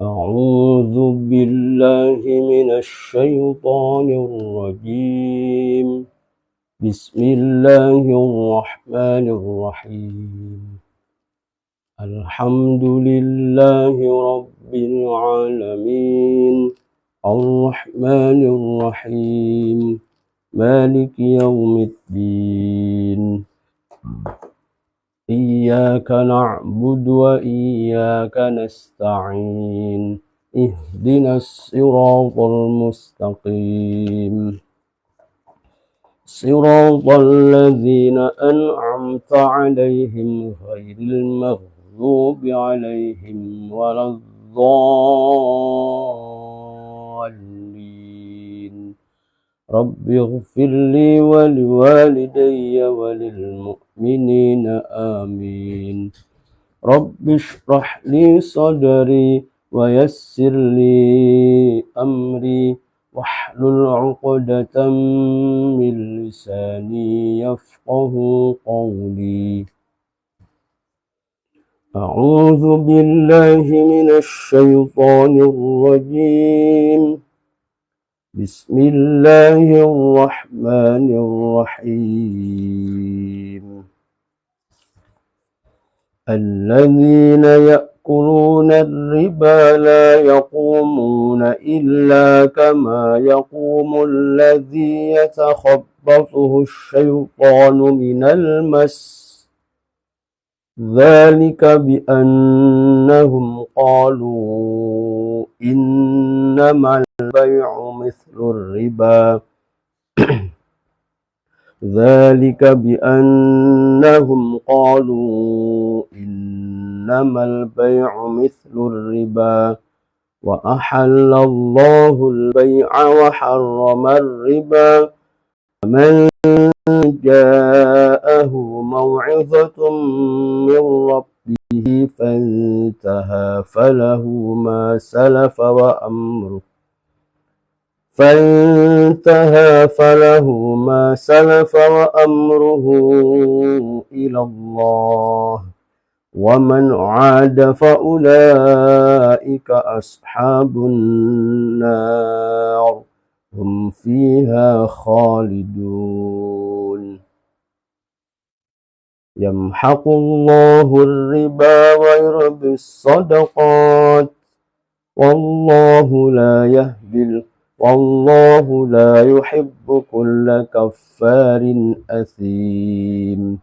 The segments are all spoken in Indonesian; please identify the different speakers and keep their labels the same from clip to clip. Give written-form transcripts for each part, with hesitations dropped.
Speaker 1: أعوذ بالله من الشيطان الرجيم. بسم الله الرحمن الرحيم. الحمد لله رب العالمين، الرحمن الرحيم، مالك يوم الدين. إياك نعبد وإياك نستعين، اهدنا الصراط المستقيم، صراط الذين أنعمت عليهم غير المغضوب عليهم ولا الضالين. رب اغفر لي ولوالدي وللمؤمنين آمين. رب اشرح لي صدري ويسر لي أمري واحلل عقدة من لساني يفقه قولي. أعوذ بالله من الشيطان الرجيم. بسم الله الرحمن الرحيم. الذين يأكلون الربا لا يقومون إلا كما يقوم الذي يتخبطه الشيطان من المس، ذلك بأنهم قالوا إنما البيع مثل الربا، ذلك بأنهم قالوا إنما البيع مثل الربا وأحل الله البيع وحرم الربا. فمن جاءه موعظة من ربه فانتهى فله ما سلف وأمره إلى الله، ومن عاد فأولئك أصحاب النار هم فيها خالدون. يمحق الله الربا ويربي الصدقات، والله لا يحب كل كفار أثيم.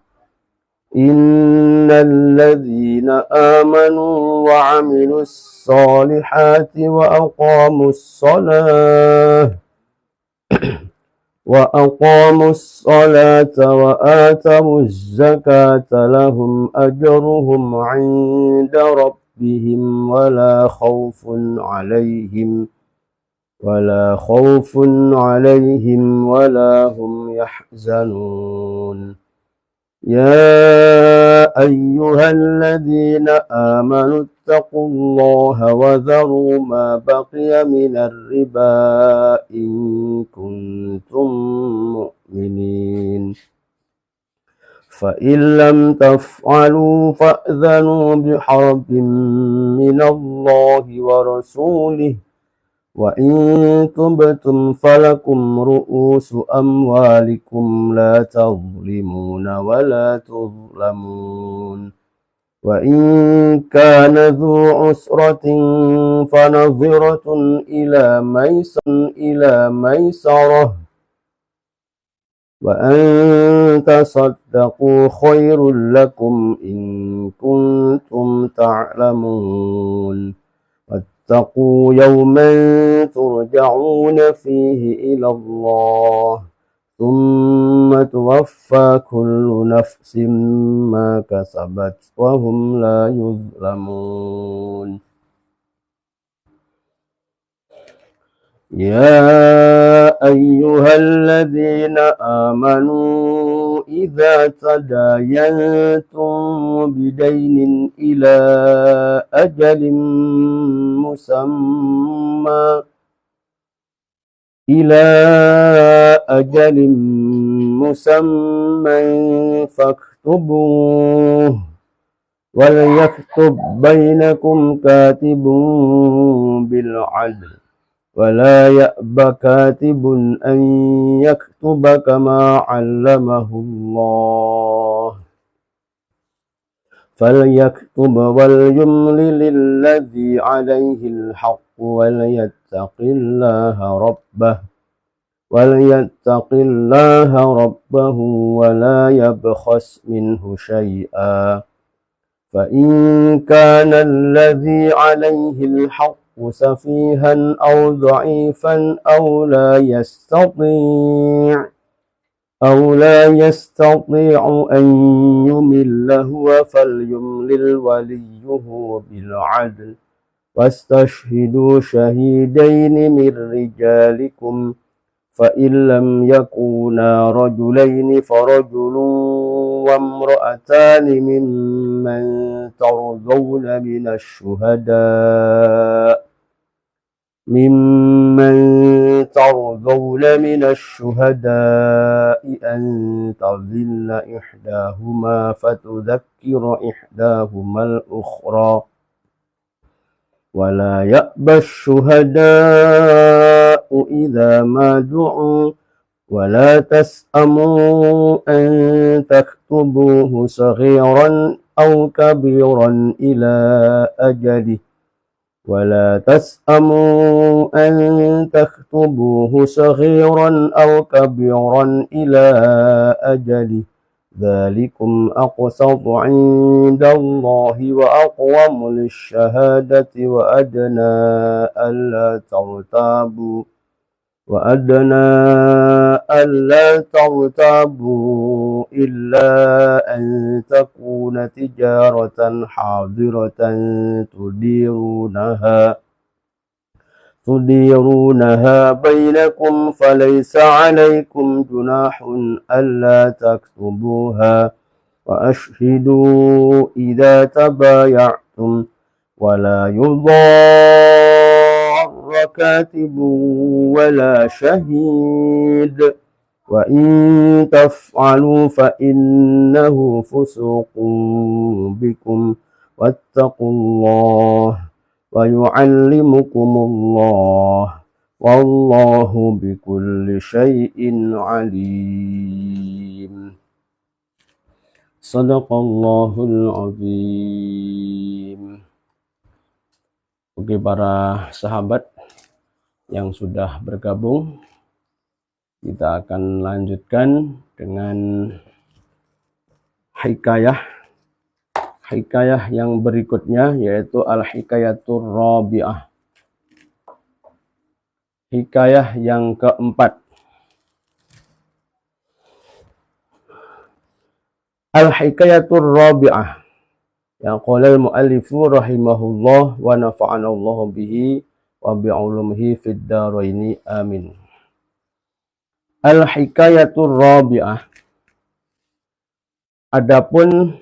Speaker 1: إن الذين آمنوا وعملوا الصالحات وأقاموا الصلاة وآتوا الزكاة لهم أجرهم عند ربهم ولا خوف عليهم ولا هم يحزنون. يا أيها الذين آمنوا اتقوا الله وذروا ما بقي من الربا إن كنتم مؤمنين، فإن لم تفعلوا فأذنوا بحرب من الله ورسوله، وإن تبتم فلكم رؤوس أموالكم لا تظلمون ولا تظلمون. وإن كان ذو عسرة فنظرة إلى ميسرة، وأن تصدقوا خير لكم إن كنتم تعلمون. واتقوا يوما ترجعون فيه إلى الله ثم توفى كل نفس ما كسبت وهم لا يظلمون. يا أيها الذين آمنوا إذا تداينتم بدين إلى أجل مسمى فاكتبوه، وليكتب بينكم كاتب بالعدل ولا يأب كاتب أن يكتب كما علمه الله فليكتب وليملل الذي عليه الحق وليتق الله ربه ولا يبخس منه شيئا فإن كان الذي عليه الحق سفيها أو ضعيفا أو لا يستطيع أن يمل هو فليملل وليه بالعدل واستشهدوا شهيدين من رجالكم فإن لم يكونا رجلين فرجل وامرأتان ممن ترضون من الشهداء أن تضل إحداهما فتذكر إحداهما الأخرى ولا يأبى الشهداء إذا ما دعوا ولا تسأموا أن تكتبوه صغيرا أو كبيرا إلى أجله ذلكم أقسط عند الله وأقوم للشهادة وأدنى ألا ترتابوا إلا أن تكون تجارة حاضرة تديرونها بينكم فليس عليكم جناح ألا تكتبوها وأشهدوا إذا تبايعتم ولا يضار كاتب ولا شهيد وإن تفعلوا فإنه فسوق بكم واتقوا الله ويعلمكم الله والله بكل شيء عليم. Sadaqallahul azim. Oke, para sahabat yang sudah bergabung, kita akan lanjutkan dengan hikayah yang berikutnya, yaitu al-hikayatur rabi'ah. Hikayah yang keempat. Al-hikayatur rabi'ah. Ya qala al-muallifu rahimahullah wa nafa'ana Allah bihi wa bi'ulumihi fid dharaini amin. Al-hikayatur rabi'ah. Adapun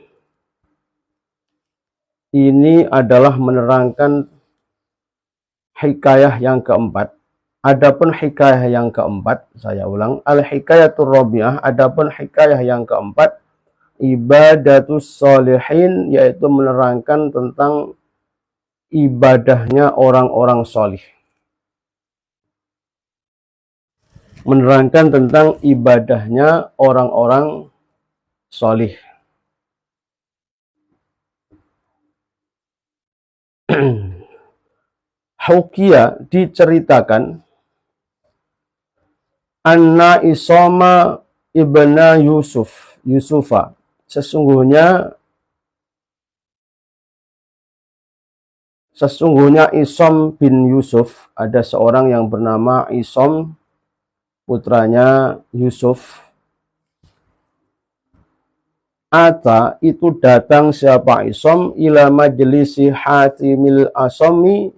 Speaker 1: ini adalah menerangkan hikayah yang keempat. Adapun hikayah yang keempat, saya ulang, al-hikayatur rabi'ah, adapun hikayah yang keempat, ibadatus sholihin, yaitu menerangkan tentang ibadahnya orang-orang solih. Menerangkan tentang ibadahnya orang-orang solih. Hukia, diceritakan, anna Isoma ibna Yusufa, sesungguhnya Isom bin Yusuf, ada seorang yang bernama Isom, putranya Yusuf. Ata, itu datang siapa Isom, ila majlisi Hatimil Asomi,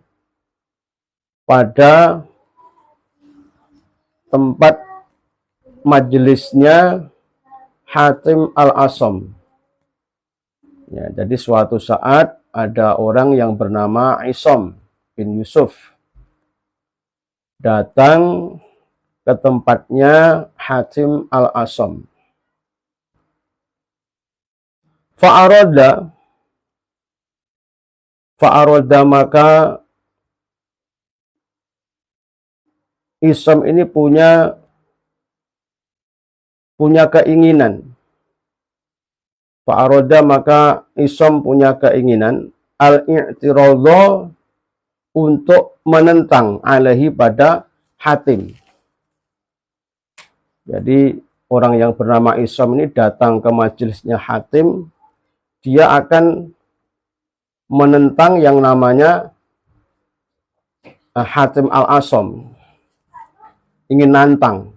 Speaker 1: pada tempat majelisnya Hatim al-Asom. Ya, jadi suatu saat ada orang yang bernama Isom bin Yusuf datang ke tempatnya Hatim al-Asom. Fa'arada, Fa'aroda maka Isom ini punya keinginan. Fa'aroda maka Isom punya keinginan al-i'tiradha untuk menentang alaihi pada Hatim. Jadi orang yang bernama Isom ini datang ke majelisnya Hatim, dia akan menentang yang namanya Hatim al-Asom. Ingin nantang,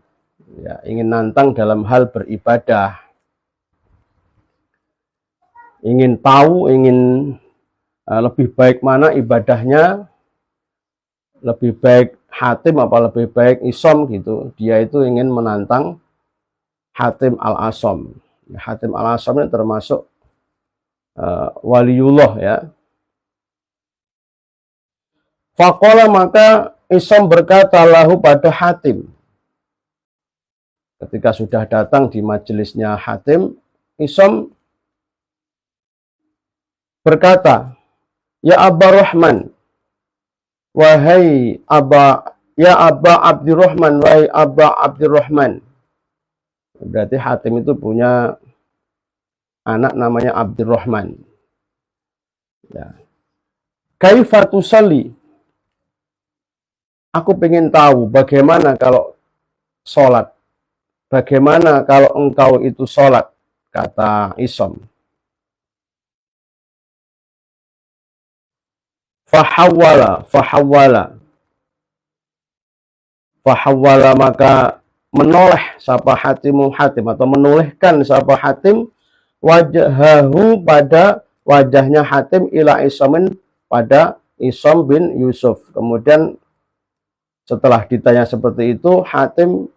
Speaker 1: ya, ingin nantang dalam hal beribadah. Ingin tahu, ingin lebih baik mana ibadahnya, lebih baik Hatim apa lebih baik Isom gitu. Dia itu ingin menantang Hatim al-Asom. Hatim al-Asom ini termasuk waliullah ya. Faqala maka Isom berkata lahu pada Hatim. Ketika sudah datang di majelisnya Hatim, Isom berkata, ya Aba Rahman, wahai ya Aba Abdurrahman, wahai Aba Abdurrahman. Berarti Hatim itu punya anak namanya Abdurrahman. Ya. Kaifa tusalli? Aku pengen tahu bagaimana kalau sholat. Bagaimana kalau engkau itu sholat? Kata Isom. Fahawwala maka menoleh sapa Hatim atau menolehkan sapa Hatim wajahahu pada wajahnya Hatim ila Isomin pada Isom bin Yusuf. Kemudian setelah ditanya seperti itu, Hatim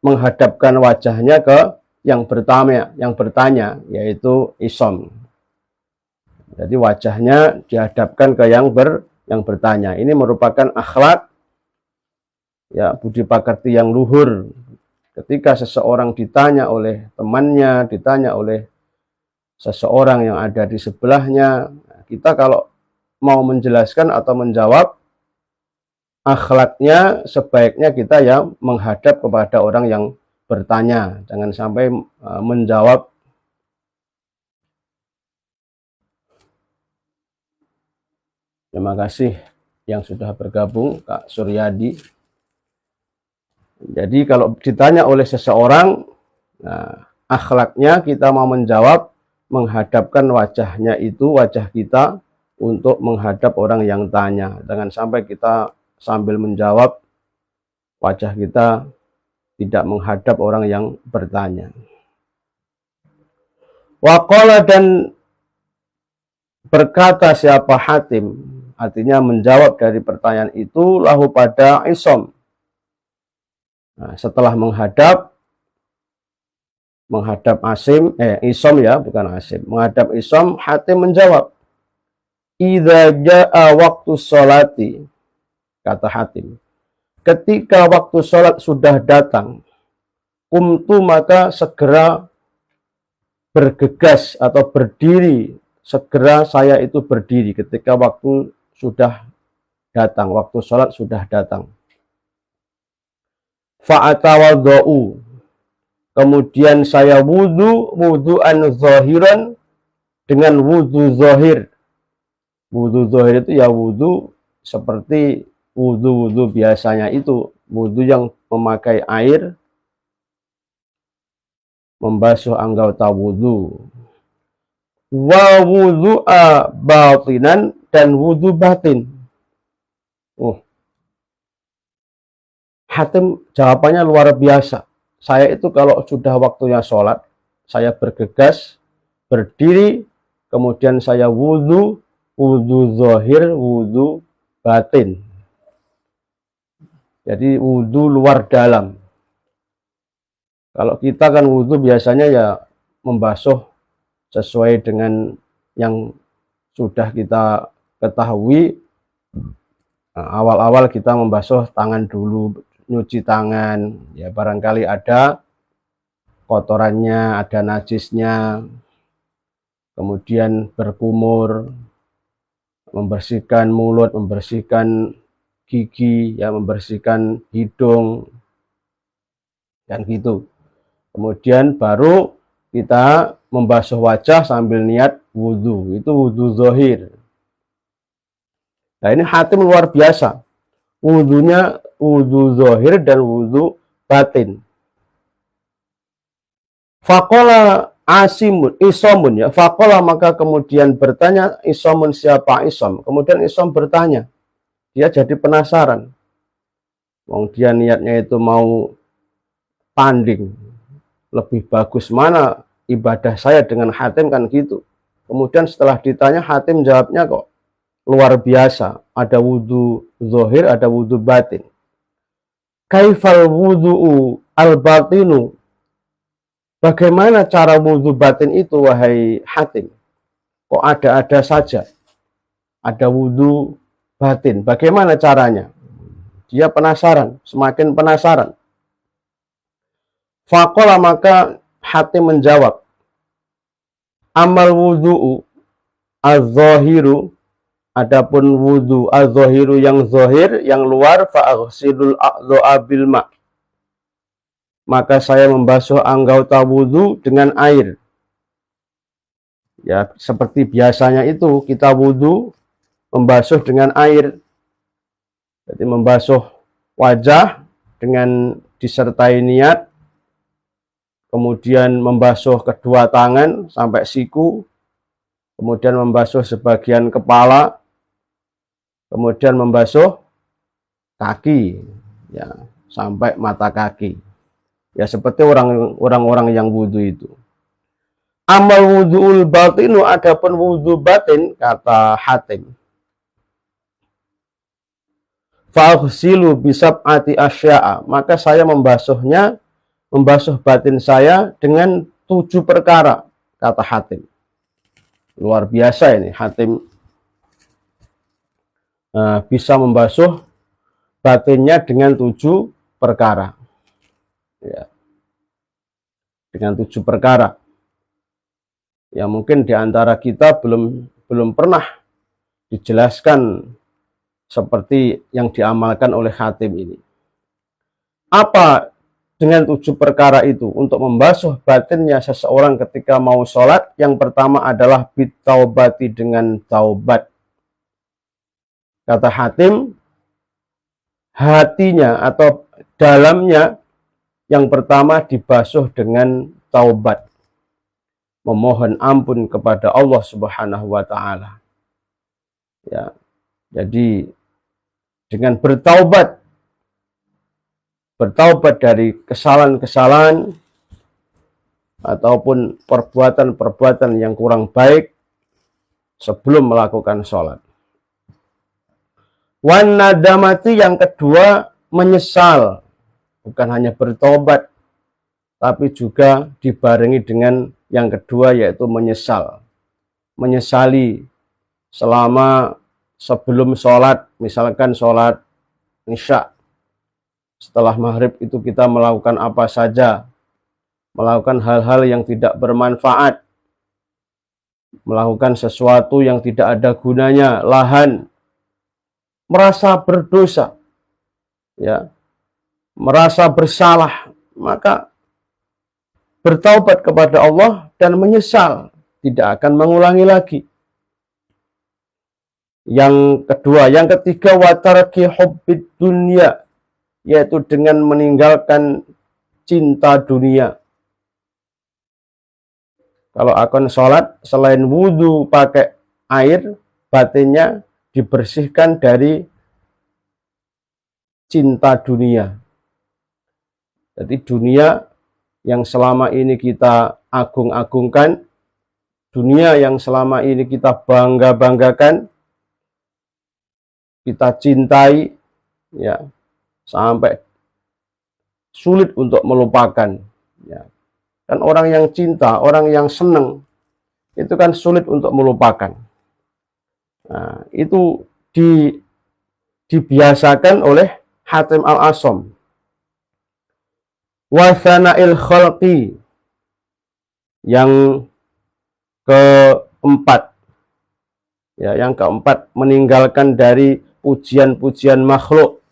Speaker 1: menghadapkan wajahnya ke yang bertanya, yaitu Isom. Jadi wajahnya dihadapkan ke yang bertanya. Ini merupakan akhlak, ya, budi pekerti yang luhur. Ketika seseorang ditanya oleh temannya, ditanya oleh seseorang yang ada di sebelahnya, kita kalau mau menjelaskan atau menjawab, akhlaknya sebaiknya kita ya menghadap kepada orang yang bertanya. Jangan sampai menjawab. Terima kasih yang sudah bergabung, Kak Suryadi. Jadi kalau ditanya oleh seseorang, nah, akhlaknya kita mau menjawab, menghadapkan wajahnya itu, wajah kita untuk menghadap orang yang tanya. Jangan sampai kita sambil menjawab, wajah kita tidak menghadap orang yang bertanya. Waqala dan berkata siapa Hatim, artinya menjawab dari pertanyaan itu, lahu pada Isom. Nah, setelah menghadap Isom ya, bukan Asim. Menghadap Isom, Hatim menjawab, idza jaa waktu sholati, kata Hatim, ketika waktu sholat sudah datang, kumtu maka segera bergegas atau berdiri, segera saya itu berdiri ketika waktu sudah datang, waktu sholat sudah datang. Fa'atawadhu, kemudian saya wudu'an zahiran, dengan wudu zahir. Wudu zahir itu ya wudu seperti wudu biasanya itu, wudu yang memakai air membasuh anggota wudu. Wa wudu'a batinan, dan wudu batin. Hatim jawabannya luar biasa. Saya itu kalau sudah waktunya sholat, saya bergegas, berdiri, kemudian saya wudu zahir, wudu batin. Jadi wudu luar dalam. Kalau kita kan wudu biasanya ya membasuh sesuai dengan yang sudah kita ketahui. Nah, awal-awal kita membasuh tangan dulu, nyuci tangan, ya barangkali ada kotorannya, ada najisnya. kemudian berkumur, membersihkan mulut, membersihkan gigi, ya, membersihkan hidung, dan gitu. Kemudian baru kita membasuh wajah sambil niat wudhu, itu wudhu zohir. Nah ini Hatim luar biasa, wudhunya wudhu zohir dan wudhu batin. Fakola Asimun, Isomun, ya. Fakola, maka kemudian bertanya Isomun, siapa Isom? Kemudian Isom bertanya, dia jadi penasaran. Wong dia niatnya itu mau tanding, lebih bagus mana ibadah saya dengan Hatim, kan gitu. Kemudian setelah ditanya, Hatim jawabnya kok luar biasa. Ada wudhu zohir, ada wudhu batin. Kaifal wudhu'u al-batinu. Bagaimana cara wudhu batin itu, wahai Hatim? Kok ada-ada saja? Ada wudhu batin. Bagaimana caranya? Dia penasaran, semakin penasaran. Faqala, maka Hatim menjawab, amal wudhu'u az-zahiru, adapun wudhu az-zahiru yang zahir, yang luar, fa'aghsilul a'dha'a bil ma', maka saya membasuh anggota wudhu dengan air. Ya, seperti biasanya itu kita wudhu membasuh dengan air. Jadi membasuh wajah dengan disertai niat, kemudian membasuh kedua tangan sampai siku, kemudian membasuh sebagian kepala, kemudian membasuh kaki, ya, sampai mata kaki. Ya, seperti orang-orang yang wudhu itu. Amal wudhu'ul batinu, adapun wudhu batin, kata Hatim, fa'aghsilu bisab'ati asya'a, maka saya membasuh batin saya dengan 7 perkara, kata Hatim. Luar biasa ini Hatim, bisa membasuh batinnya dengan 7 perkara. Ya, dengan 7 perkara. Ya, mungkin diantara kita belum pernah dijelaskan seperti yang diamalkan oleh Hatim ini. Apa dengan 7 perkara itu untuk membasuh batinnya seseorang ketika mau sholat? Yang pertama adalah bitaubati, dengan taubat. Kata Hatim, hatinya atau dalamnya yang pertama dibasuh dengan taubat, memohon ampun kepada Allah Subhanahu wa Ta'ala. Ya, jadi dengan bertaubat dari kesalahan-kesalahan ataupun perbuatan-perbuatan yang kurang baik sebelum melakukan sholat. Wan nadamati, yang kedua menyesal, bukan hanya bertobat tapi juga dibarengi dengan yang kedua, yaitu menyesal. Menyesali selama sebelum sholat, misalkan sholat isya, setelah maghrib itu kita melakukan apa saja, melakukan hal-hal yang tidak bermanfaat, melakukan sesuatu yang tidak ada gunanya, lahan, merasa berdosa, ya, merasa bersalah, maka bertaubat kepada Allah dan menyesal, tidak akan mengulangi lagi. Yang kedua, yang ketiga, watarki hubbid dunya, yaitu dengan meninggalkan cinta dunia. Kalau akan sholat, selain wudhu pakai air, batinnya dibersihkan dari cinta dunia. Jadi dunia yang selama ini kita agung-agungkan, dunia yang selama ini kita bangga-banggakan, kita cintai, ya, sampai sulit untuk melupakan. Ya. Kan orang yang cinta, orang yang senang, itu kan sulit untuk melupakan. Nah, itu dibiasakan oleh Hatim al-Asom. Wathana'il khalqi, yang keempat. Ya, yang keempat, meninggalkan dari pujian-pujian makhluk.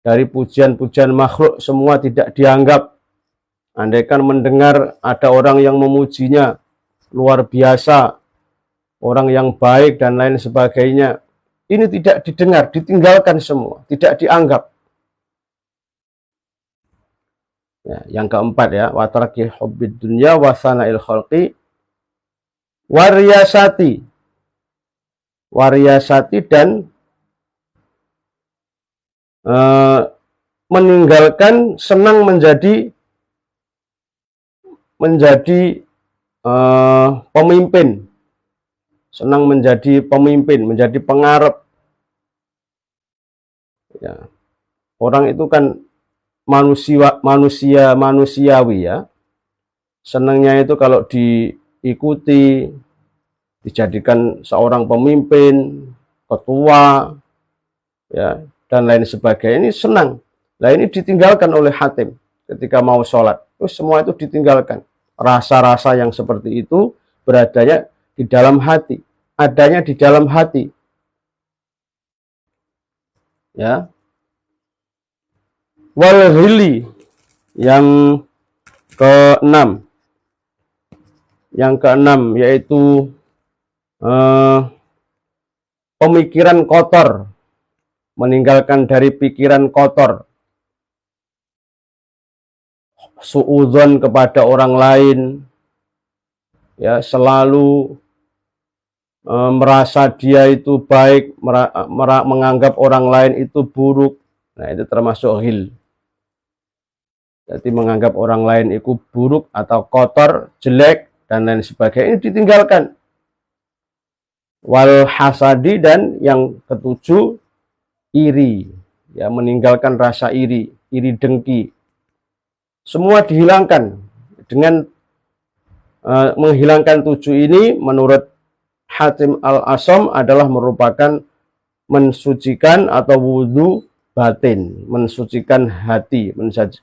Speaker 1: Dari pujian-pujian makhluk semua tidak dianggap. Andaikan mendengar ada orang yang memujinya luar biasa, orang yang baik dan lain sebagainya, ini tidak didengar, ditinggalkan semua, tidak dianggap. Ya, yang keempat ya, wa tarki hubbid dunya wa sana'il khalqi wariyasati. Wariyasati dan meninggalkan senang menjadi pemimpin. Senang menjadi pemimpin, menjadi pengarep. Ya. Orang itu kan manusiawi ya. Senangnya itu kalau diikuti, dijadikan seorang pemimpin, ketua, ya, dan lain sebagainya. Ini senang. Nah, ini ditinggalkan oleh Hatim ketika mau sholat. Terus semua itu ditinggalkan. Rasa-rasa yang seperti itu beradanya di dalam hati, adanya di dalam hati. Ya. Wal ghilli yang keenam. Yang keenam yaitu pemikiran kotor, meninggalkan dari pikiran kotor, suudzon kepada orang lain, ya, selalu merasa dia itu baik, menganggap orang lain itu buruk. Nah, itu termasuk ghil. Jadi menganggap orang lain itu buruk atau kotor, jelek, dan lain sebagainya, ini ditinggalkan. Wal hasadi, dan yang ketujuh, iri. Ya, meninggalkan rasa iri, iri dengki. Semua dihilangkan. Dengan menghilangkan tujuh ini, menurut Hatim al-Asam adalah merupakan mensucikan atau wudhu batin, mensucikan hati,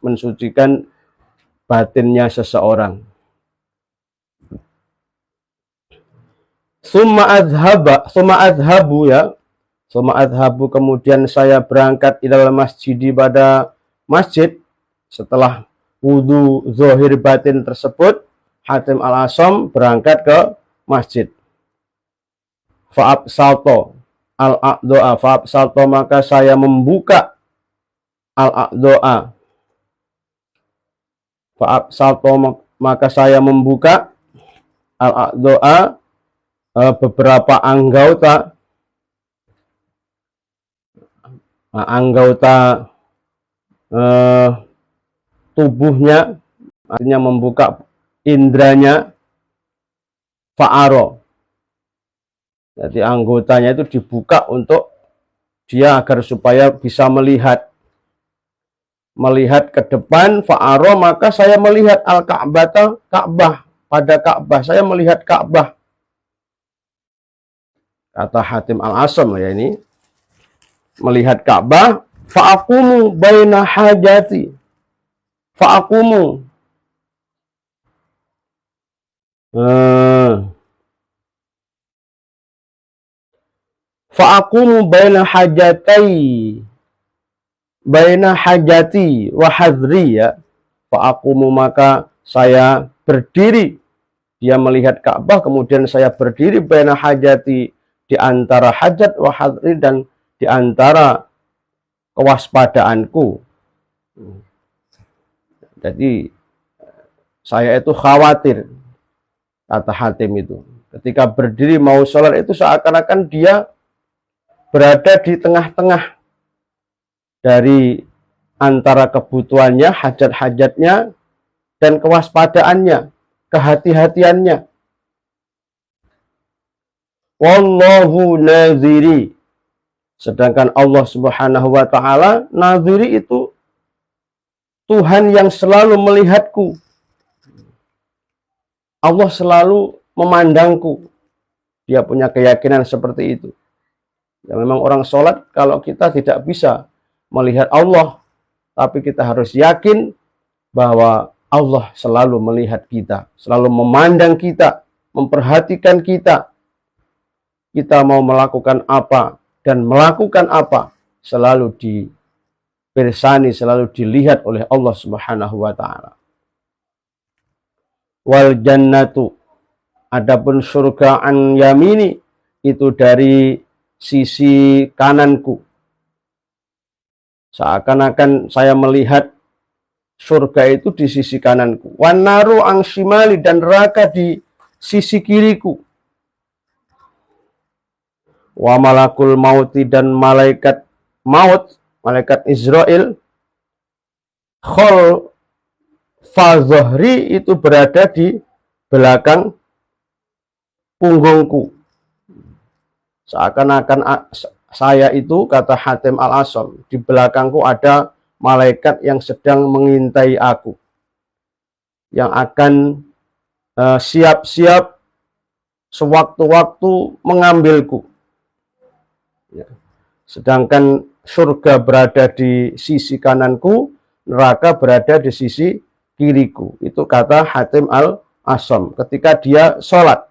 Speaker 1: mensucikan batinnya seseorang. Summa adhabu ya. Summa adhabu, kemudian saya berangkat ilal masjidi, pada masjid. Setelah wudhu zohir batin tersebut, Hatim al-Asam berangkat ke masjid. Fa'absalto al-a'do'a, fa'absalto, maka saya membuka al-a'do'a. Fa'absalto, maka saya membuka al-a'do'a, beberapa anggota tubuhnya, artinya membuka indranya. Fa'aro, jadi anggotanya itu dibuka untuk dia agar supaya bisa melihat ke depan. Fa'aro, maka saya melihat al-Ka'bah, Ka'bah, pada Ka'bah saya melihat Ka'bah. Kata Hatim al-Asam ya, ini melihat Ka'bah. Fa'akumu baina hajati, fa'akumu fa'akumu baina hajati wa hadri ya. Fa'akumu, maka saya berdiri. Dia melihat Ka'bah, kemudian saya berdiri baina hajati, di antara hajat, wa hadri, dan di antara kewaspadaanku. Jadi saya itu khawatir, kata Hatim itu. Ketika berdiri mau sholat itu seakan-akan dia berada di tengah-tengah dari antara kebutuhannya, hajat-hajatnya, dan kewaspadaannya, kehati-hatiannya. Wallahu naziri, sedangkan Allah Subhanahu wa ta'ala, naziri itu Tuhan yang selalu melihatku. Allah selalu memandangku. Dia punya keyakinan seperti itu. Ya, memang orang sholat, kalau kita tidak bisa melihat Allah, tapi kita harus yakin bahwa Allah selalu melihat kita, selalu memandang kita. memperhatikan kita mau melakukan apa dan melakukan apa, selalu dibersani, selalu dilihat oleh Allah Subhanahu wa taala. Wal jannatu, adapun surga an yamini, itu dari sisi kananku. Seakan-akan saya melihat surga itu di sisi kananku. Wan naru ang shimali, dan neraka di sisi kiriku. Wa malakul mauti, dan malaikat maut, malaikat Israel, khol fazohri, itu berada di belakang punggungku. Seakan-akan saya itu, kata Hatim Al-Asam, di belakangku ada malaikat yang sedang mengintai aku, yang akan siap-siap sewaktu-waktu mengambilku. Ya. Sedangkan surga berada di sisi kananku, neraka berada di sisi kiriku. Itu kata Hatim Al-Asam ketika dia sholat.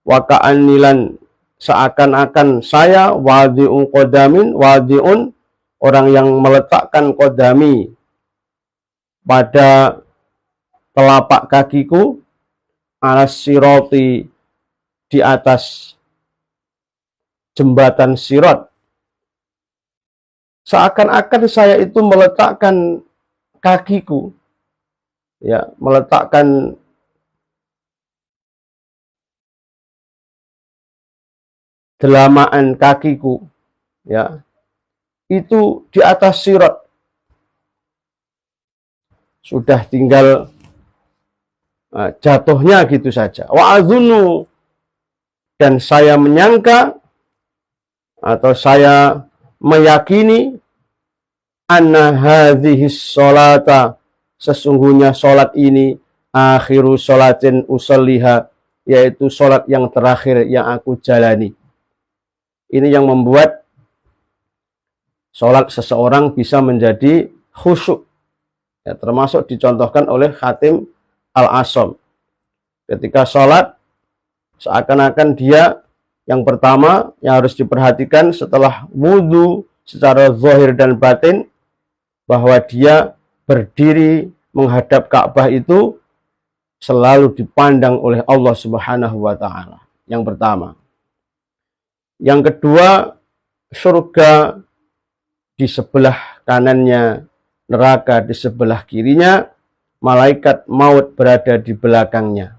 Speaker 1: Waka'anni lan, seakan-akan saya, wadi'un qodamin, wadi'un, orang yang meletakkan qodami pada telapak kakiku, alas siroti, di atas jembatan Sirat. Seakan-akan saya itu meletakkan kakiku, ya, meletakkan delamaan kakiku, ya, itu di atas Sirat. Sudah tinggal jatuhnya gitu saja. Wa azunnu, dan saya menyangka atau saya meyakini, anna hadhis sholata, sesungguhnya sholat ini, akhiru sholatin usalliha, yaitu sholat yang terakhir yang aku jalani. Ini yang membuat sholat seseorang bisa menjadi khusyuk, ya, termasuk dicontohkan oleh Hatim Al-Asam. Ketika sholat, seakan-akan dia, yang pertama yang harus diperhatikan setelah wudhu secara zahir dan batin, bahwa dia berdiri menghadap Ka'bah itu selalu dipandang oleh Allah Subhanahu wa taala. Yang pertama. Yang kedua, surga di sebelah kanannya, neraka di sebelah kirinya, malaikat maut berada di belakangnya.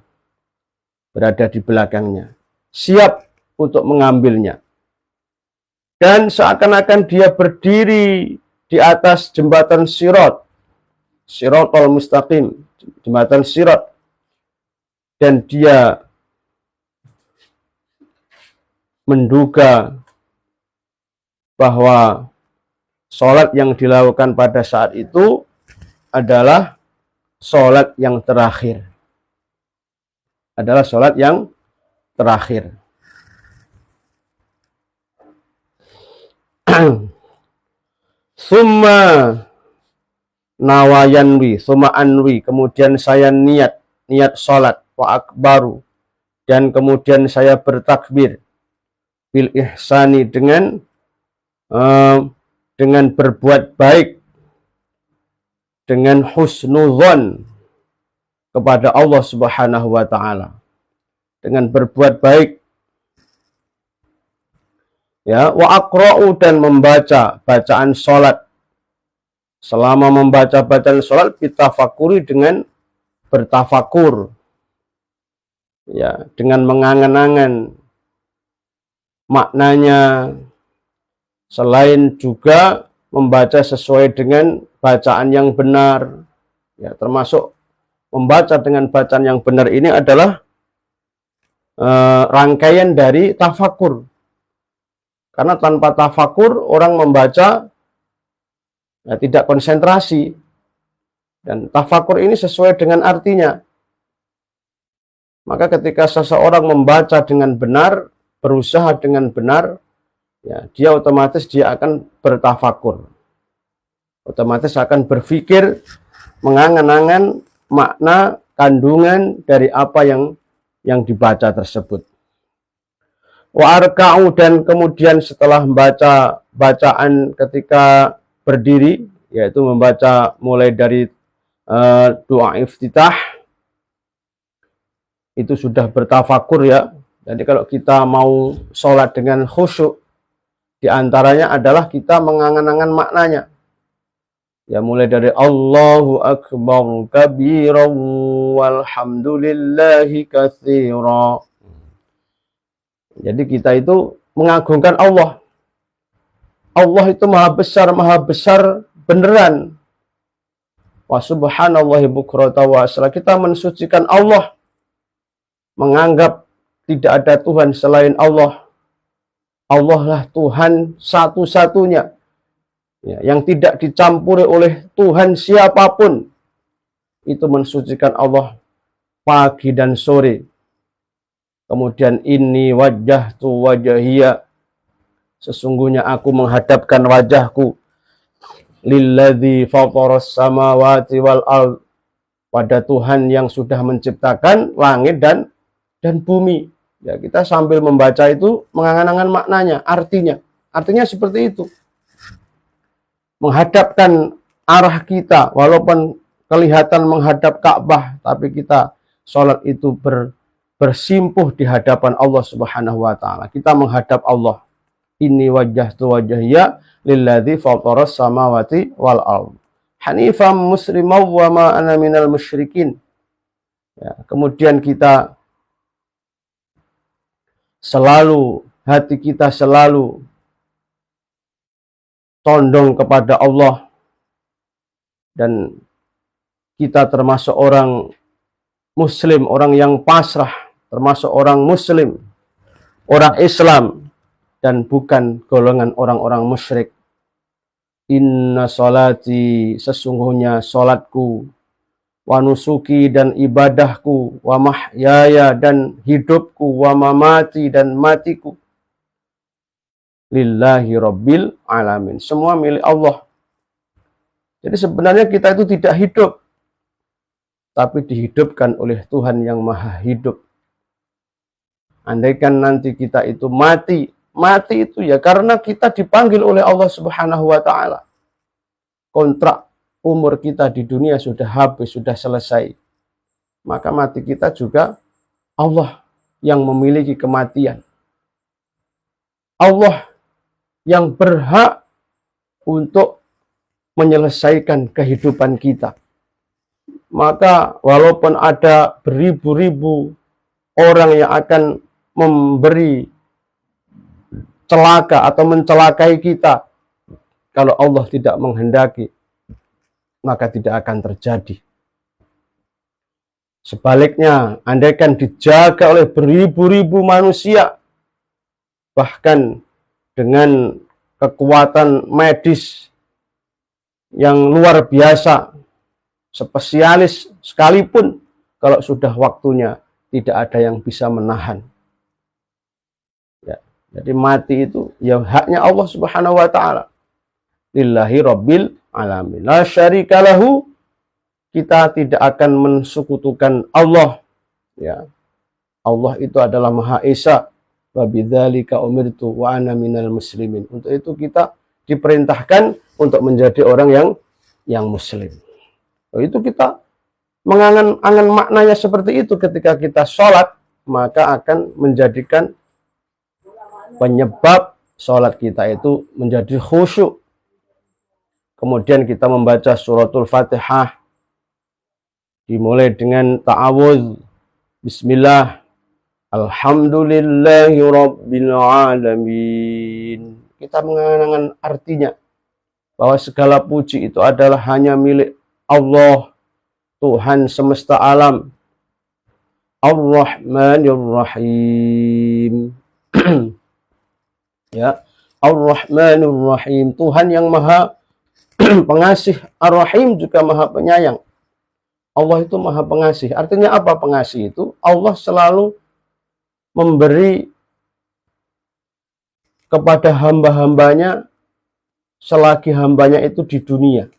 Speaker 1: Siap untuk mengambilnya. Dan seakan-akan dia berdiri di atas jembatan Sirat, Siratal Mustaqim, jembatan Sirat, dan dia menduga bahwa sholat yang dilakukan pada saat itu adalah sholat yang terakhir. Summa nawayanwi, summa anwi, kemudian saya niat sholat, wa akbaru, dan kemudian saya bertakbir, bil ihsani, dengan berbuat baik, dengan husnudzon kepada Allah Subhanahu wa taala, dengan berbuat baik, ya, wa aqra'u, dan membaca bacaan salat. Selama membaca bacaan salat, bitafakuri, dengan bertafakur, ya, dengan mengangan-angan maknanya, selain juga membaca sesuai dengan bacaan yang benar, ya, termasuk membaca dengan bacaan yang benar ini adalah rangkaian dari tafakur. Karena tanpa tafakur orang membaca, ya, tidak konsentrasi, dan tafakur ini sesuai dengan artinya. Maka ketika seseorang membaca dengan benar, berusaha dengan benar, ya, dia otomatis akan bertafakur, otomatis akan berpikir, mengangan-angan makna kandungan dari apa yang dibaca tersebut. Wa arka'u, dan kemudian setelah membaca bacaan ketika berdiri, yaitu membaca mulai dari doa iftitah, itu sudah bertafakur ya. Jadi kalau kita mau sholat dengan khusyuk, diantaranya adalah kita mengangan-angan maknanya. Ya, mulai dari Allahu Akbar kabiran walhamdulillahi katsira. Jadi kita itu mengagungkan Allah. Allah itu maha besar beneran. Wa subhanallahi bukrata wa asla. Kita mensucikan Allah, menganggap tidak ada Tuhan selain Allah. Allah lah Tuhan satu-satunya, ya, yang tidak dicampuri oleh Tuhan siapapun. Itu mensucikan Allah pagi dan sore. Kemudian inni wajjahtu wajhiya, sesungguhnya aku menghadapkan wajahku lilladzi fataras samawati wal ard, pada Tuhan yang sudah menciptakan langit dan bumi. Ya, kita sambil membaca itu mengangan-angan maknanya, artinya seperti itu. Menghadapkan arah kita, walaupun kelihatan menghadap Ka'bah, tapi kita sholat itu bersimpuh di hadapan Allah Subhanahu wa taala. Kita menghadap Allah. Inni wajjahtu wajhiya lilladzi fataras samawati wal ard hanifan musliman wa ma ana minal musyrikin. Ya, kemudian kita selalu, hati kita selalu condong kepada Allah, dan kita termasuk orang muslim, orang yang pasrah, termasuk orang muslim, orang Islam, dan bukan golongan orang-orang musyrik. Inna sholati, sesungguhnya sholatku, wa nusuki, dan ibadahku, wa mahyaya, dan hidupku, wa mamati, dan matiku, lillahi rabbil alamin, semua milik Allah. Jadi sebenarnya kita itu tidak hidup, tapi dihidupkan oleh Tuhan yang maha hidup. Andaikan nanti kita itu mati itu ya karena kita dipanggil oleh Allah Subhanahu wa taala. Kontrak umur kita di dunia sudah habis, sudah selesai. Maka mati kita juga Allah yang memiliki kematian. Allah yang berhak untuk menyelesaikan kehidupan kita. Maka walaupun ada beribu-ribu orang yang akan memberi celaka atau mencelakai kita, kalau Allah tidak menghendaki, maka tidak akan terjadi. Sebaliknya, andaikan dijaga oleh beribu-ribu manusia, bahkan dengan kekuatan medis yang luar biasa, spesialis sekalipun, kalau sudah waktunya tidak ada yang bisa menahan. Ya, jadi mati itu ya haknya Allah Subhanahu wa taala. Lillahi rabbil alamin. La syarika lahu, kita tidak akan mensekutukan Allah. Ya. Allah itu adalah Maha Esa. Wa bidzalika umirtu wa ana minal muslimin. Untuk itu kita diperintahkan untuk menjadi orang yang muslim. Itu kita mengangan-angan maknanya seperti itu ketika kita sholat, maka akan menjadikan penyebab sholat kita itu menjadi khusyuk. Kemudian kita membaca suratul Fatihah, dimulai dengan ta'awudz, bismillah, alhamdulillahi rabbil alamin. Kita mengangan-angan artinya, bahwa segala puji itu adalah hanya milik Allah, Tuhan semesta alam. Ar-Rahmanir Rahim. Ya, Ar-Rahmanir Rahim, Tuhan yang maha pengasih, Ar-Rahim juga maha penyayang. Allah itu maha pengasih. Artinya apa pengasih itu? Allah selalu memberi kepada hamba-hambanya selagi hambanya itu di dunia.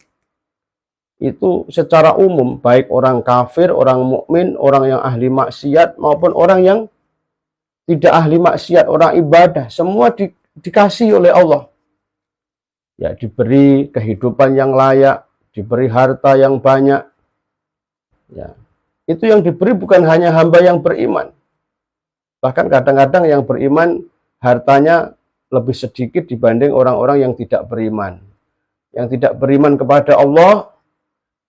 Speaker 1: itu secara umum, baik orang kafir, orang mukmin, orang yang ahli maksiat maupun orang yang tidak ahli maksiat, orang ibadah, semua dikasih oleh Allah. Ya, diberi kehidupan yang layak, diberi harta yang banyak. Ya, itu yang diberi bukan hanya hamba yang beriman. Bahkan kadang-kadang yang beriman hartanya lebih sedikit dibanding orang-orang yang tidak beriman. Yang tidak beriman kepada Allah,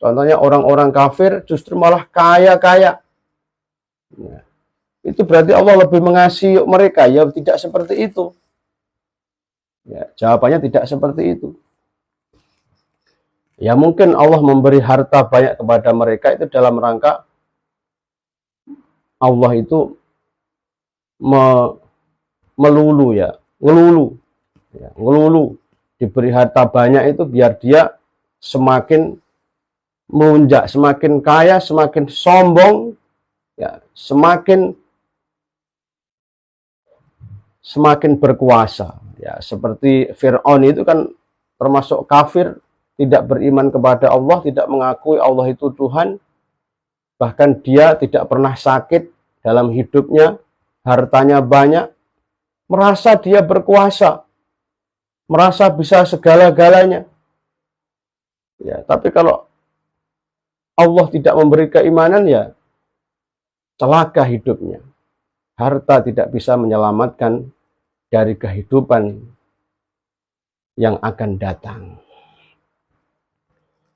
Speaker 1: contohnya orang-orang kafir justru malah kaya-kaya. Ya, itu berarti Allah lebih mengasihi mereka. Ya tidak seperti itu. Ya, jawabannya tidak seperti itu. Ya mungkin Allah memberi harta banyak kepada mereka itu dalam rangka Allah itu melulu ya, ngelulu, diberi harta banyak itu biar dia semakin melunjak, semakin kaya, semakin sombong, ya, semakin berkuasa. Ya, seperti Fir'aun itu kan termasuk kafir, tidak beriman kepada Allah, tidak mengakui Allah itu Tuhan, bahkan dia tidak pernah sakit dalam hidupnya, hartanya banyak, merasa dia berkuasa, merasa bisa segala-galanya. Ya, tapi kalau Allah tidak memberi keimanan, ya celaka hidupnya. Harta tidak bisa menyelamatkan dari kehidupan yang akan datang.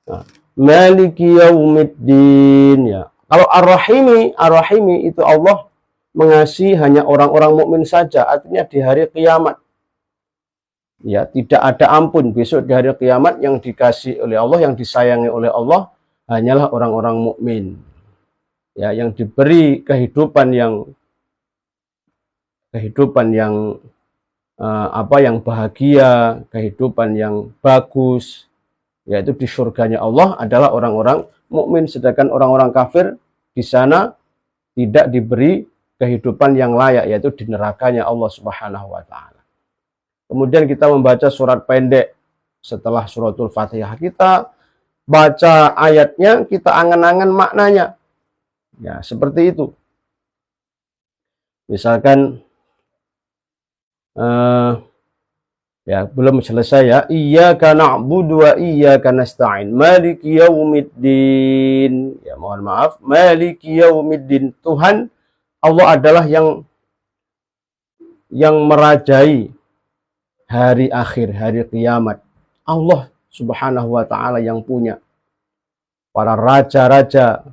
Speaker 1: Nah, Maliki yaumiddin, ya. Kalau Ar-Rahimi itu Allah mengasihi hanya orang-orang mukmin saja, artinya di hari kiamat. Ya, tidak ada ampun besok di hari kiamat. Yang dikasih oleh Allah, yang disayangi oleh Allah hanyalah orang-orang mukmin. Ya, yang diberi kehidupan yang yang bahagia, kehidupan yang bagus, yaitu di surganya Allah adalah orang-orang mukmin, sedangkan orang-orang kafir di sana tidak diberi kehidupan yang layak, yaitu di nerakanya Allah Subhanahu wa taala. Kemudian kita membaca surat pendek setelah suratul Fatihah, kita baca ayatnya, kita angan-angan maknanya. Ya, seperti itu. Misalkan ya, belum selesai ya. Iyyaka na'budu wa iyyaka nasta'in. Maliki yaumiddin. Ya, mohon maaf. Maliki yaumiddin. Tuhan Allah adalah yang merajai hari akhir, hari kiamat. Allah Subhanahu wa taala yang punya. Para raja-raja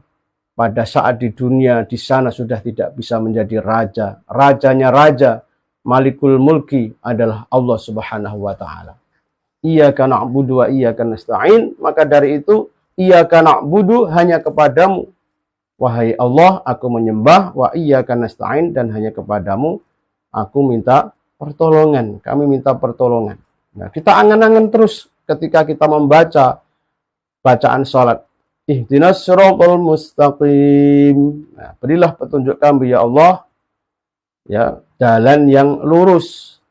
Speaker 1: pada saat di dunia di sana sudah tidak bisa menjadi raja. Rajanya raja, Malikul Mulki adalah Allah Subhanahu wa taala. Iyyaka na'budu wa iyyaka nasta'in, maka dari itu iyyaka na'budu hanya kepadamu wahai Allah aku menyembah, wa iyyaka nasta'in dan hanya kepadamu aku minta pertolongan, kami minta pertolongan. Nah, kita angan-angan terus ketika kita membaca bacaan salat. Ihdinas siratal mustaqim. Nah, berilah petunjuk kami ya Allah, ya, jalan yang lurus.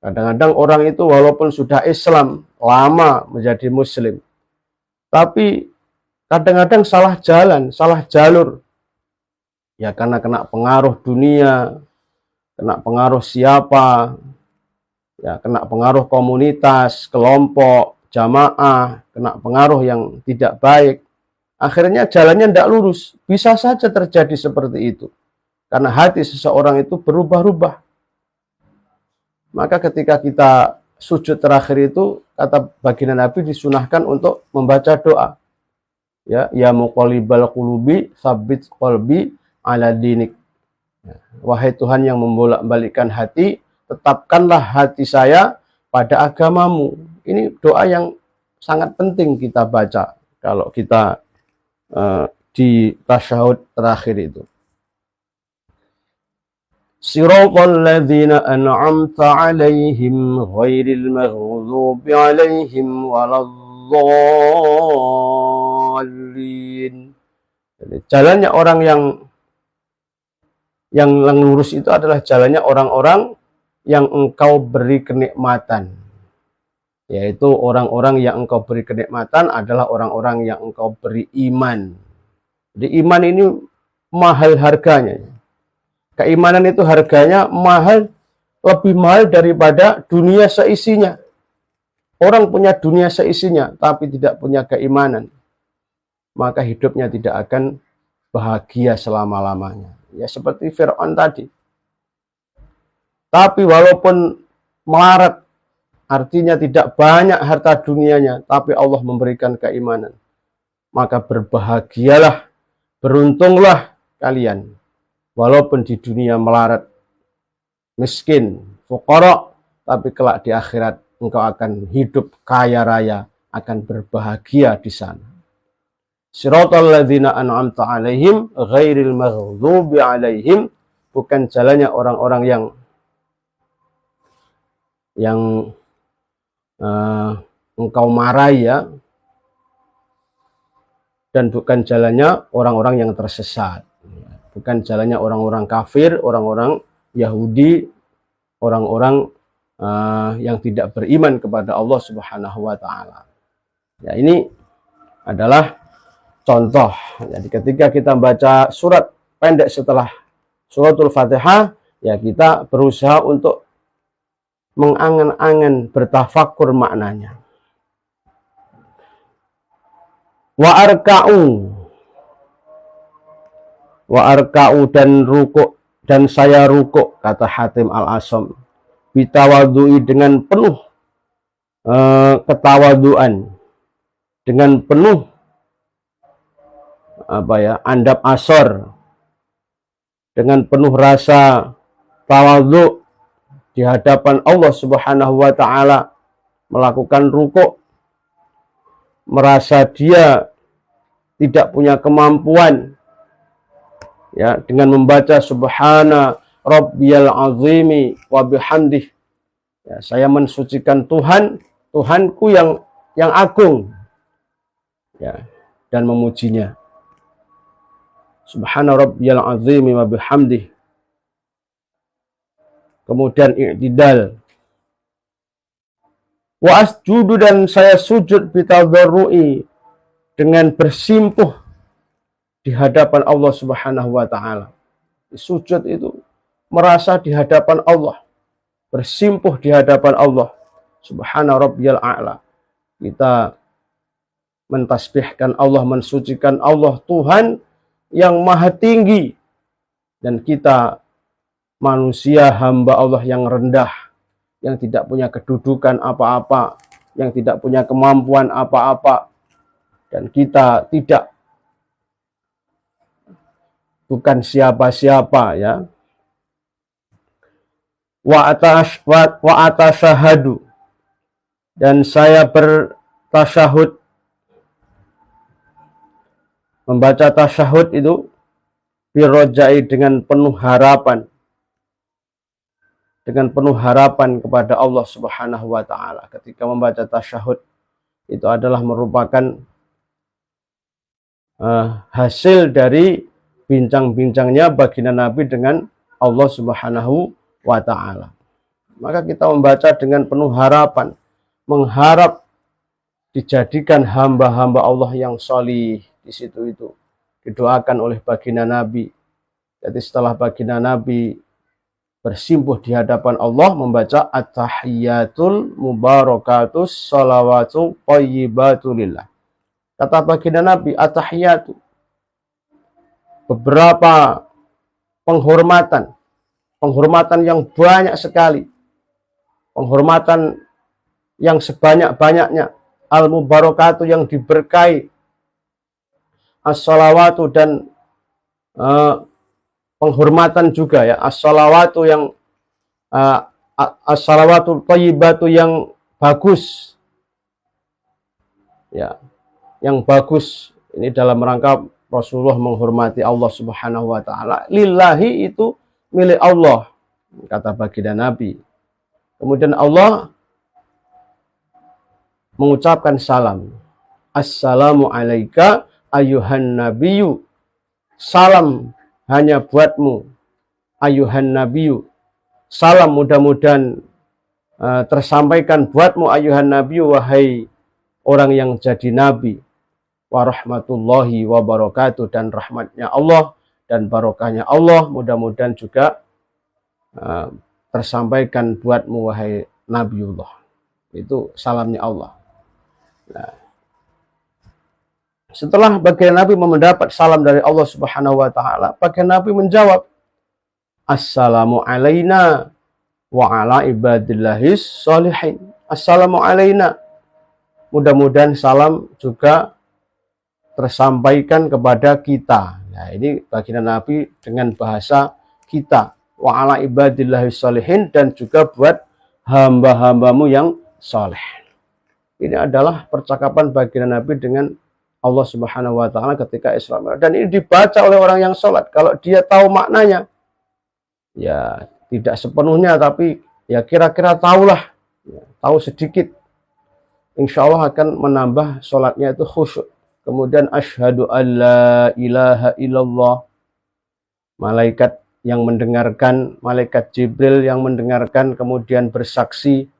Speaker 1: Kadang-kadang orang itu walaupun sudah Islam, lama menjadi Muslim, tapi kadang-kadang salah jalan, salah jalur. Ya karena kena pengaruh dunia, kena pengaruh siapa, ya kena pengaruh komunitas, kelompok, jamaah, kena pengaruh yang tidak baik. Akhirnya jalannya tidak lurus. Bisa saja terjadi seperti itu. Karena hati seseorang itu berubah-ubah. Maka ketika kita sujud terakhir itu, kata baginda Nabi disunahkan untuk membaca doa. Ya muqallibal qulubi, tsabbit qalbi ala dinik. Wahai Tuhan yang membolak-balikkan hati, tetapkanlah hati saya pada agamamu. Ini doa yang sangat penting kita baca kalau kita di tasyahud terakhir itu. Siratal ladzina an'amta 'alaihim ghairil maghdubi 'alaihim waladdallin. Jadi jalannya orang yang lurus itu adalah jalannya orang-orang yang engkau beri kenikmatan. yaitu orang-orang yang engkau beri kenikmatan adalah orang-orang yang engkau beri iman. Jadi iman ini mahal harganya. Keimanan itu harganya mahal, lebih mahal daripada dunia seisinya. Orang punya dunia seisinya, tapi tidak punya keimanan, maka hidupnya tidak akan bahagia selama-lamanya. Ya seperti Fir'aun tadi. Tapi walaupun melarat, artinya tidak banyak harta dunianya, tapi Allah memberikan keimanan, maka berbahagialah, beruntunglah kalian. Walaupun di dunia melarat, miskin, fuqara, tapi kelak di akhirat engkau akan hidup kaya raya, akan berbahagia di sana. Siratal ladzina an'amta 'alaihim ghairil maghdubi 'alaihim, bukan jalannya orang-orang yang engkau marahi ya, dan bukan jalannya orang-orang yang tersesat. Bukan jalannya orang-orang kafir, orang-orang Yahudi, orang-orang yang tidak beriman kepada Allah Subhanahu wa Ta'ala. Ya, ini adalah contoh. Jadi ketika kita baca surat pendek setelah suratul Fatihah, ya kita berusaha untuk mengangan-angan, bertafakur maknanya. Wa arka'u dan rukuk, dan saya rukuk, kata Hatim al-Asam, bitawadui dengan penuh ketawaduan, dengan penuh andap asor, dengan penuh rasa tawadhu di hadapan Allah Subhanahu wa Ta'ala, melakukan rukuk, merasa dia tidak punya kemampuan, ya, dengan membaca subhana rabbiyal azimi wa bihamdih, ya, saya mensucikan Tuhanku yang agung, ya, dan memujinya. Subhana rabbiyal azimi wa bihamdih. Kemudian i'tidal. Wa asjudu, dan saya sujud bitadarru'i, dengan bersimpuh di hadapan Allah Subhanahu wa Ta'ala. Sujud itu merasa di hadapan Allah, bersimpuh di hadapan Allah. Subhana rabbiyal a'la. Kita mentasbihkan Allah, mensucikan Allah, Tuhan yang maha tinggi, dan kita manusia, hamba Allah yang rendah, yang tidak punya kedudukan apa-apa, yang tidak punya kemampuan apa-apa, dan kita bukan siapa-siapa, ya. Wa atasyahadu, dan saya bertasyahud. Membaca tasyahud itu birojai, dengan penuh harapan, dengan penuh harapan kepada Allah Subhanahu wa Ta'ala. Ketika membaca tasyahud, itu adalah merupakan hasil dari bincang-bincangnya baginda Nabi dengan Allah Subhanahu wa Ta'ala. Maka kita membaca dengan penuh harapan, mengharap dijadikan hamba-hamba Allah yang sholih. Di situ itu didoakan oleh baginda Nabi. Jadi setelah baginda Nabi bersimpuh di hadapan Allah, membaca at-tahiyyatul mubarakatus salawatu thayyibatulillah. Kata baginda Nabi, at-tahiyyatu, beberapa penghormatan yang banyak sekali, penghormatan yang sebanyak-banyaknya, al-mubarakatu, yang diberkahi, as-salawatu, dan penghormatan juga, ya, as-salawatu yang as-salawatu thayyibatu, yang bagus, ya, yang bagus. Ini dalam rangka Rasulullah menghormati Allah Subhanahu wa Ta'ala. Lillahi, itu milik Allah, kata baginda Nabi. Kemudian Allah mengucapkan salam, assalamu alaika ayuhan nabiyyu, salam hanya buatmu ayuhan nabiyyu, salam mudah-mudahan tersampaikan buatmu ayuhan nabi, wahai orang yang jadi nabi, wa rahmatullahi wa barakatuh, dan rahmatnya Allah dan barokahnya Allah mudah-mudahan juga tersampaikan buatmu wahai Nabiullah. Itu salamnya Allah. Nah, setelah baginda Nabi mendapat salam dari Allah Subhanahu wa taala, baginda Nabi menjawab, Assalamu alaina wa ala ibadillahis sholihin. Assalamu alaina. Mudah-mudahan salam juga tersampaikan kepada kita. Nah, ini baginda Nabi dengan bahasa kita. Wa ala ibadillahis sholihin, dan juga buat hamba-hambamu yang soleh. Ini adalah percakapan baginda Nabi dengan Allah Subhanahu wa taala ketika Isra Mi'raj, dan ini dibaca oleh orang yang sholat. Kalau dia tahu maknanya, ya tidak sepenuhnya, tapi ya kira-kira tahulah, ya, tahu sedikit, insya Allah akan menambah sholatnya itu khusyuk. Kemudian asyhadu alla ilaha illallah, malaikat yang mendengarkan, malaikat Jibril yang mendengarkan kemudian bersaksi.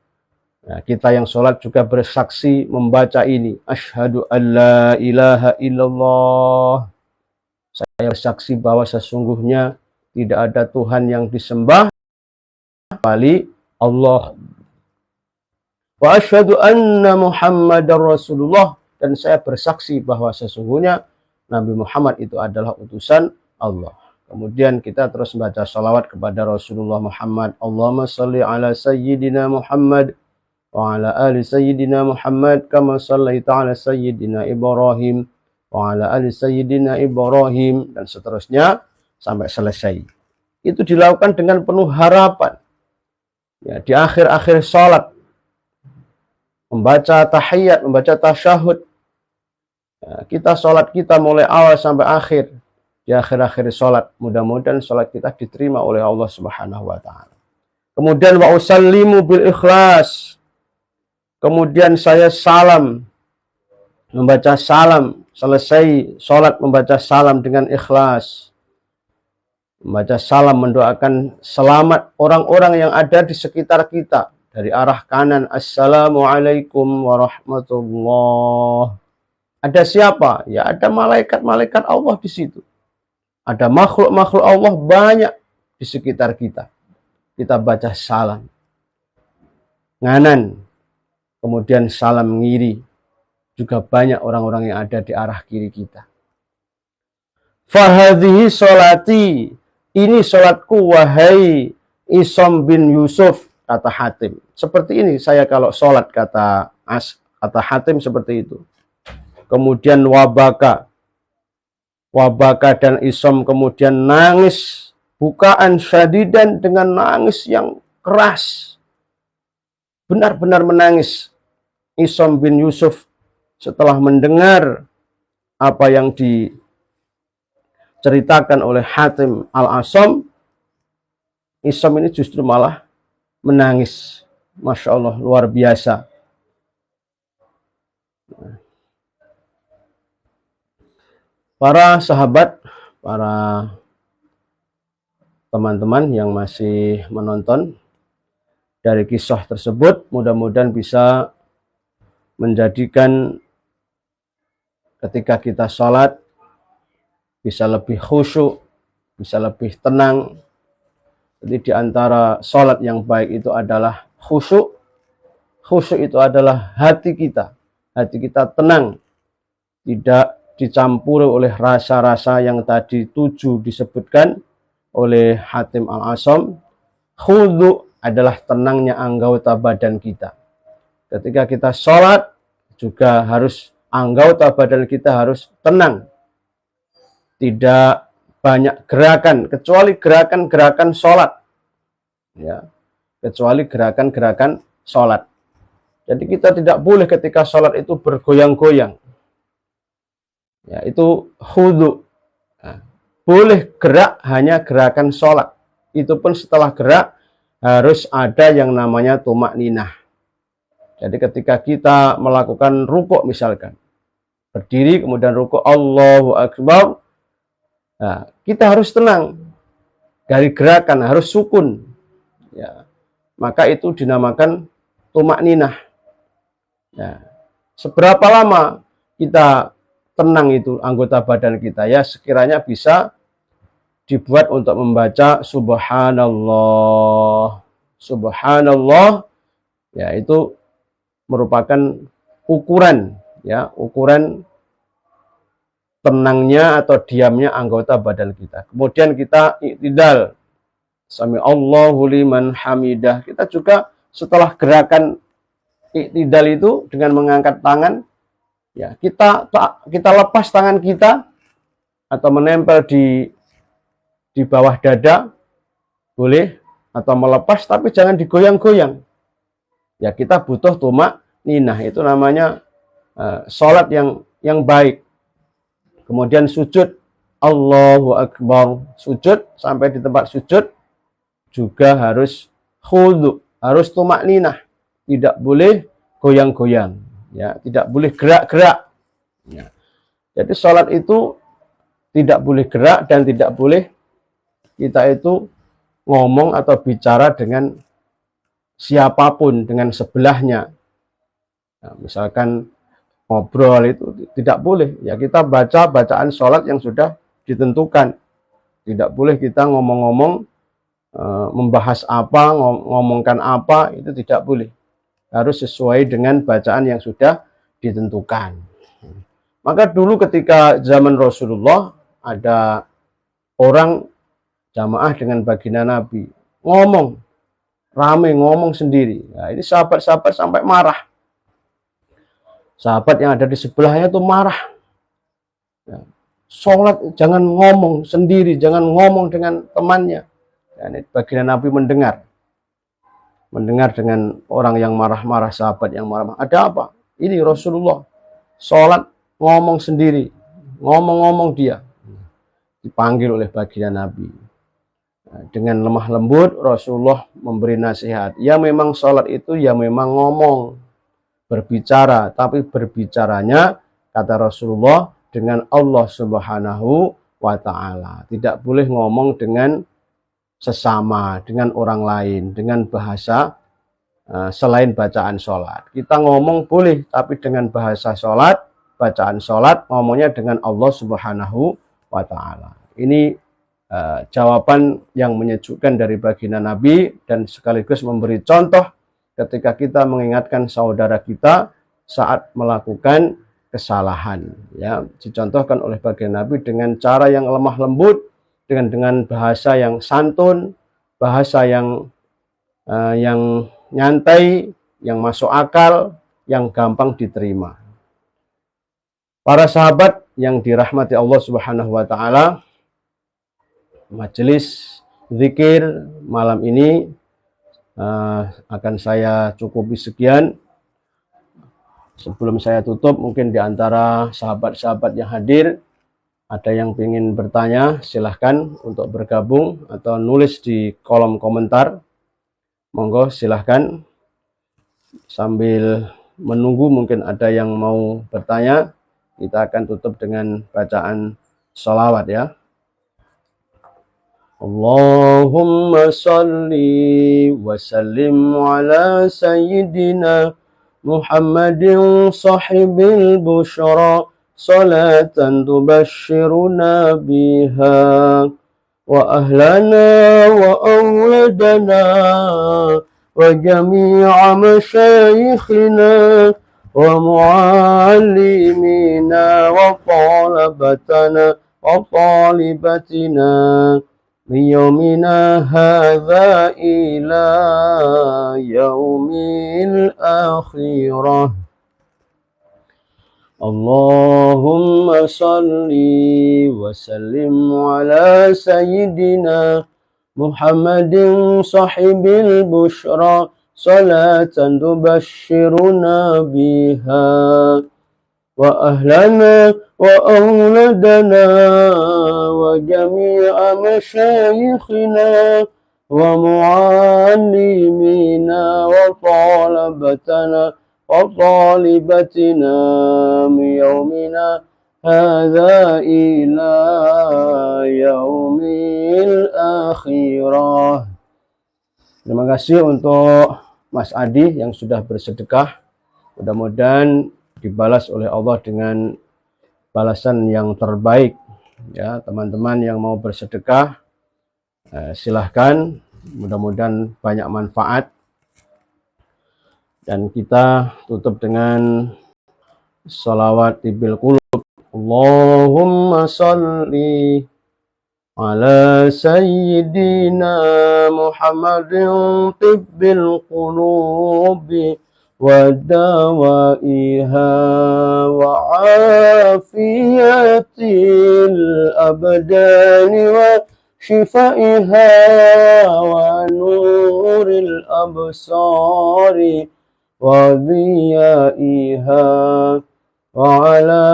Speaker 1: Nah, kita yang sholat juga bersaksi membaca ini. Asyhadu alla ilaha illallah. Saya bersaksi bahwa sesungguhnya tidak ada Tuhan yang disembah kecuali Allah. Wa asyhadu anna Muhammadar Rasulullah. Dan saya bersaksi bahwa sesungguhnya Nabi Muhammad itu adalah utusan Allah. Kemudian kita terus membaca salawat kepada Rasulullah Muhammad. Allahumma salli ala sayyidina Muhammad wa ala ali sayyidina Muhammad kama sallaita ala sayyidina Ibrahim wa ala ali sayyidina Ibrahim, dan seterusnya sampai selesai. Itu dilakukan dengan penuh harapan. Ya, di akhir-akhir salat membaca tahiyat, membaca tasyahud. Ya, kita salat kita mulai awal sampai akhir. Di akhir-akhir salat, mudah-mudahan salat kita diterima oleh Allah Subhanahu wa taala. Kemudian wa usallimu bil ikhlas. Kemudian saya salam, membaca salam, selesai sholat membaca salam dengan ikhlas. Membaca salam mendoakan selamat orang-orang yang ada di sekitar kita. Dari arah kanan, Assalamualaikum warahmatullah. Ada siapa? Ya ada malaikat-malaikat Allah di situ. Ada makhluk-makhluk Allah banyak di sekitar kita. Kita baca salam. Nganan. Kemudian salam ngiri, juga banyak orang-orang yang ada di arah kiri kita. Fahadhihi sholati, ini sholatku wahai Isom bin Yusuf, kata Hatim. Seperti ini saya kalau sholat, kata Hatim seperti itu. Kemudian wabaka dan Isom kemudian nangis, bukaan syadidan, dengan nangis yang keras. Benar-benar menangis. Isom bin Yusuf setelah mendengar apa yang diceritakan oleh Hatim al-Asam, Isom ini justru malah menangis. Masya Allah, luar biasa. Para sahabat, para teman-teman yang masih menonton, dari kisah tersebut mudah-mudahan bisa menjadikan ketika kita sholat bisa lebih khusyuk, bisa lebih tenang. Jadi di antara sholat yang baik itu adalah khusyuk. Khusyuk itu adalah hati kita tenang, tidak dicampuri oleh rasa-rasa yang tadi 7 disebutkan oleh Hatim al-Asam. Khudu adalah tenangnya anggota badan kita. Ketika kita sholat juga harus anggota badan kita harus tenang. Tidak banyak gerakan, kecuali gerakan-gerakan sholat. Ya, kecuali gerakan-gerakan sholat. Jadi kita tidak boleh ketika sholat itu bergoyang-goyang. Ya, itu khudu. Nah, boleh gerak hanya gerakan sholat. Itu pun setelah gerak harus ada yang namanya tumak ninah. Jadi ketika kita melakukan rukuk misalkan, berdiri kemudian rukuk Allahu Akbar, nah, kita harus tenang. Dari gerakan harus sukun. Ya. maka itu dinamakan tumakninah. Ya. Seberapa lama kita tenang itu anggota badan kita, ya sekiranya bisa dibuat untuk membaca subhanallah. Subhanallah, ya itu merupakan ukuran, ya ukuran tenangnya atau diamnya anggota badan kita. Kemudian kita i'tidal, sami Allahu liman hamidah. Kita juga setelah gerakan i'tidal itu dengan mengangkat tangan, ya kita lepas tangan kita atau menempel di bawah dada boleh, atau melepas tapi jangan digoyang-goyang. Ya kita butuh tumakninah, itu namanya sholat yang baik. Kemudian sujud, Allahu Akbar, sujud sampai di tempat sujud juga harus khudu, harus tumakninah, tidak boleh goyang-goyang, ya tidak boleh gerak-gerak. Ya. Jadi sholat itu tidak boleh gerak dan tidak boleh kita itu ngomong atau bicara dengan siapapun, dengan sebelahnya. Nah, misalkan ngobrol itu tidak boleh. Ya kita baca bacaan sholat yang sudah ditentukan. Tidak boleh kita ngomong-ngomong, membahas apa, ngomongkan apa, itu tidak boleh. Harus sesuai dengan bacaan yang sudah ditentukan. Maka dulu ketika zaman Rasulullah, ada orang jamaah dengan baginda Nabi ngomong, rame ngomong sendiri. Nah, ini sahabat-sahabat sampai marah. Sahabat yang ada di sebelahnya itu marah. Ya, sholat jangan ngomong sendiri, jangan ngomong dengan temannya. Ya, ini baginda Nabi mendengar dengan orang yang marah-marah, sahabat yang marah. Ada apa? Ini Rasulullah sholat ngomong sendiri, ngomong-ngomong dia. Dipanggil oleh baginda Nabi. Dengan lemah lembut Rasulullah memberi nasihat. Ya memang sholat itu ya memang ngomong, berbicara, tapi berbicaranya kata Rasulullah dengan Allah Subhanahu wa Ta'ala. Tidak boleh ngomong dengan sesama, dengan orang lain, dengan bahasa selain bacaan sholat. Kita ngomong boleh, tapi dengan bahasa sholat, bacaan sholat, ngomongnya dengan Allah Subhanahu wa Ta'ala. Ini jawaban yang menyejukkan dari baginda Nabi dan sekaligus memberi contoh ketika kita mengingatkan saudara kita saat melakukan kesalahan. Ya, dicontohkan oleh baginda Nabi dengan cara yang lemah lembut, dengan bahasa yang santun, bahasa yang nyantai, yang masuk akal, yang gampang diterima. Para sahabat yang dirahmati Allah Subhanahu wa Ta'ala, majelis zikir malam ini akan saya cukupi sekian. Sebelum saya tutup, mungkin di antara sahabat-sahabat yang hadir ada yang ingin bertanya, silahkan untuk bergabung atau nulis di kolom komentar. Monggo silahkan. Sambil menunggu mungkin ada yang mau bertanya, kita akan tutup dengan bacaan sholawat ya. Allahumma salli wa sallim ala sayyidina Muhammadin sahibil bushra salatan tubashshiruna biha wa ahlana wa awladana wa jami'a masyayikhina wa muallimina wa talabatana wa talibatina min yaumina hadza ila yaumil akhirah. Allahumma salli wa sallim ala sayyidina Muhammadin sahibil bushra salatan tubashshiruna biha wa ahlana wa awladana wa jami'a masyayikhina wa muallimina wa talabatana wa talibatina min yaumina hadza ila yaumil akhirah. Terima kasih untuk Mas Adi yang sudah bersedekah. Mudah-mudahan dibalas oleh Allah dengan balasan yang terbaik. Ya, teman-teman yang mau bersedekah, silahkan. Mudah-mudahan banyak manfaat. Dan kita tutup dengan sholawat tibil qulub. Allahumma sholli ala sayyidina Muhammadin tibbil qulubi wa dawaiha wa afiyatil abdani wa shifaiha wa nuril absari wa dhiyaiha wa ala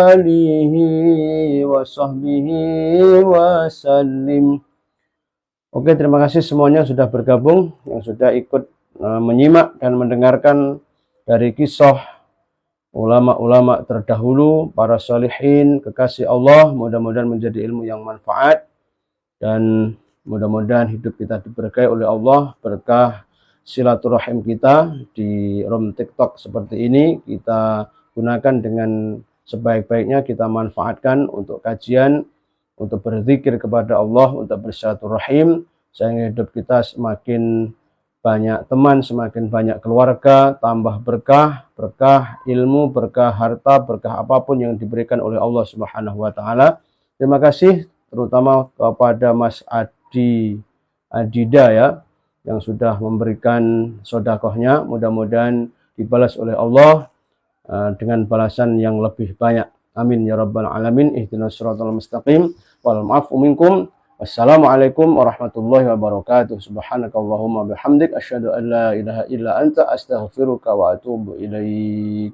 Speaker 1: alihi wa sahbihi wa sallim. Oke, terima kasih semuanya sudah bergabung, yang sudah ikut menyimak dan mendengarkan dari kisah ulama-ulama terdahulu, para sholihin, kekasih Allah. Mudah-mudahan menjadi ilmu yang manfaat, dan mudah-mudahan hidup kita diberkahi oleh Allah, berkah silaturahim kita di room TikTok seperti ini. Kita gunakan dengan sebaik-baiknya, kita manfaatkan untuk kajian, untuk berzikir kepada Allah, untuk bersilaturahim, sehingga hidup kita semakin banyak teman, semakin banyak keluarga, tambah berkah, berkah ilmu, berkah harta, berkah apapun yang diberikan oleh Allah Subhanahu wa taala. Terima kasih terutama kepada Mas Adida ya, yang sudah memberikan sedekahnya. Mudah-mudahan dibalas oleh Allah dengan balasan yang lebih banyak. Amin ya rabbal alamin. Ihdinas siratal mustaqim wal ma'fu minkum. Wassalamualaikum warahmatullahi wabarakatuh. Subhanakallahumma bihamdik asyhadu an la ilaha illa anta astaghfiruka wa atubu ilaik.